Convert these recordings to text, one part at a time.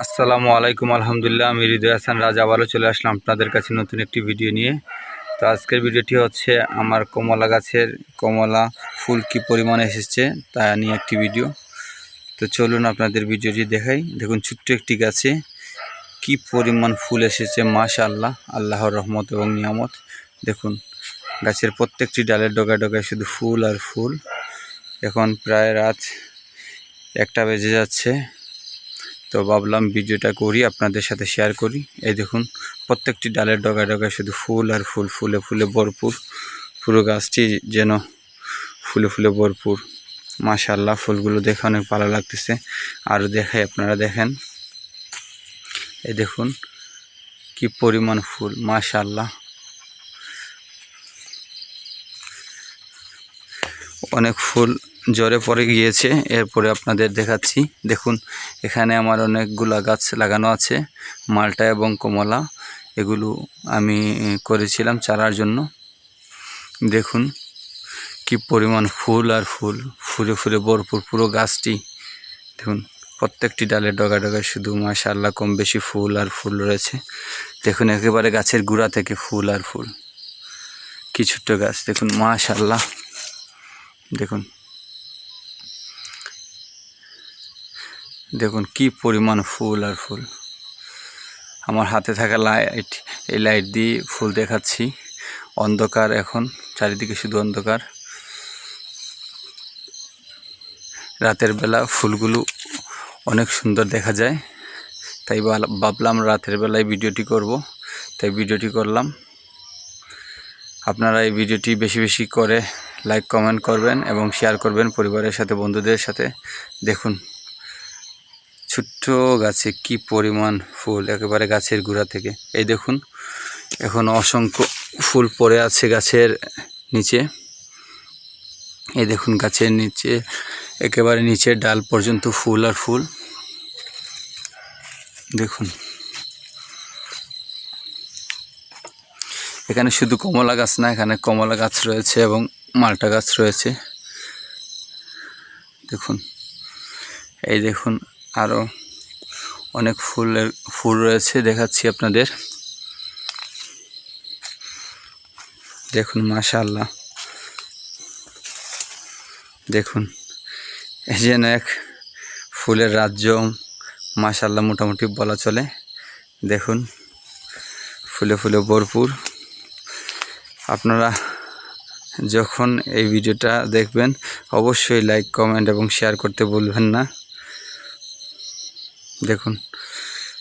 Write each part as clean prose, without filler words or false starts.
আসসালামু আলাইকুম। আলহামদুলিল্লাহ, আমি হৃদয় হাসান রাজ আবারও চলে আসলাম আপনাদের কাছে নতুন একটি ভিডিও নিয়ে। তো আজকের ভিডিওটি হচ্ছে আমার কমলা গাছের কমলা ফুল কি পরিমাণে এসেছে তা নিয়ে একটি ভিডিও। তো চলুন আপনাদের ভিডিওটি দেখাই। দেখুন, ছোট্ট একটি গাছে কি পরিমাণ ফুল এসেছে, মাশাআল্লাহ, আল্লাহর রহমত এবং নিয়ামত। দেখুন, গাছের প্রত্যেকটি ডালের ডগায় ডগায় শুধু ফুল আর ফুল। এখন প্রায় রাত 1টা বেজে যাচ্ছে, তো ভাবলাম ভিডিওটা করি, আপনাদের সাথে শেয়ার করি। এই দেখুন, প্রত্যেকটি ডালের ডগায় ডগায় শুধু ফুল আর ফুল, ফুলে ফুলে ভরপুর। পুরো গাছটি যেন ফুলে ফুলে ভরপুর। মাশাআল্লাহ, ফুলগুলো দেখে অনেক ভালো লাগতেছে। আরও দেখাই, আপনারা দেখেন। এই দেখুন কি পরিমাণ ফুল, মাশাআল্লাহ। অনেক ফুল ঝরে পড়ে গিয়েছে, এরপরে আপনাদের দেখাচ্ছি। দেখুন, এখানে আমার অনেকগুলা গাছ লাগানো আছে, মালটা এবং কমলা। এগুলো আমি করেছিলাম চারার জন্য। দেখুন কি পরিমাণ ফুল আর ফুল, ফুলে ফুলে ভরপুর পুরো গাছটি। দেখুন, প্রত্যেকটি ডালের ডগা ডগায় শুধু মাশাআল্লাহ কম বেশি ফুল আর ফুল রয়েছে। দেখুন, একেবারে গাছের গোড়া থেকে ফুল আর ফুল। কি ছোট্ট গাছ, দেখুন, মাশাআল্লাহ। দেখুন দেখুন কি পরিমাণ ফুল আর ফুল। আমার হাতে থাকা লাইট, এই লাইট দিয়ে ফুল দেখাচ্ছি। অন্ধকার, এখন চারিদিকে শুধু অন্ধকার। রাতের বেলা ফুলগুলো অনেক সুন্দর দেখা যায়, তাই ভাবলাম রাতের বেলায় ভিডিওটি করব, তাই ভিডিওটি করলাম। আপনারা এই ভিডিওটি বেশি বেশি করে লাইক কমেন্ট করবেন এবং শেয়ার করবেন পরিবারের সাথে, বন্ধুদের সাথে। দেখুন, ছোট্ট গাছে কি পরিমাণ ফুল, একেবারে গাছের গোড়া থেকে। এই দেখুন, এখন অসংখ্য ফুল পড়ে আছে গাছের নিচে। এই দেখুন, গাছের নিচে একেবারে নিচের ডাল পর্যন্ত ফুল আর ফুল। দেখুন, এখানে শুধু কমলা গাছ না, এখানে কমলা গাছ রয়েছে এবং মালটা গাছ রয়েছে। দেখুন, এই দেখুন, আরও অনেক ফুল রয়েছে, দেখাচ্ছি আপনাদের। দেখুন, মাশাআল্লাহ। দেখুন, এই যেন এক ফুলের রাজ্য, মাশাআল্লাহ মোটামুটি বলা চলে। দেখুন, ফুলে ফুলে ভরপুর। আপনারা যখন এই ভিডিওটা দেখবেন অবশ্যই লাইক কমেন্ট এবং শেয়ার করতে ভুলবেন না। দেখুন,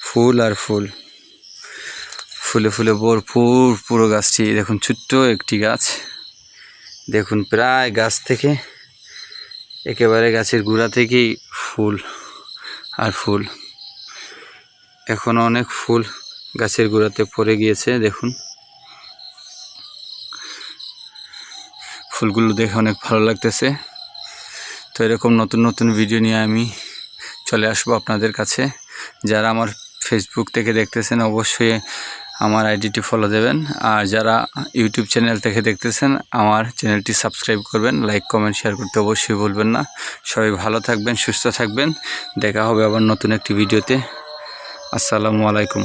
ফুল আর ফুল, ফুলে ফুলে ভরপুর পুরো গাছটি। দেখুন, ছোট্ট একটি গাছ। দেখুন, প্রায় গাছ থেকে একেবারে গাছের গোড়া থেকেই ফুল আর ফুল। এখনও অনেক ফুল গাছের গোড়াতে পড়ে গিয়েছে। দেখুন, ফুলগুলো দেখে অনেক ভালো লাগতেছে। তো এরকম নতুন নতুন ভিডিও নিয়ে আমি চলে আসবো আপনাদের কাছে। যারা আমার ফেসবুক থেকে দেখতেছেন অবশ্যই আমার আইডিটি ফলো দেবেন, আর যারা ইউটিউব চ্যানেল থেকে দেখতেছেন আমার চ্যানেলটি সাবস্ক্রাইব করবেন। লাইক কমেন্ট শেয়ার করতে অবশ্যই ভুলবেন না। সবাই ভালো থাকবেন, সুস্থ থাকবেন। দেখা হবে আবার নতুন একটি ভিডিওতে। আসসালামু আলাইকুম।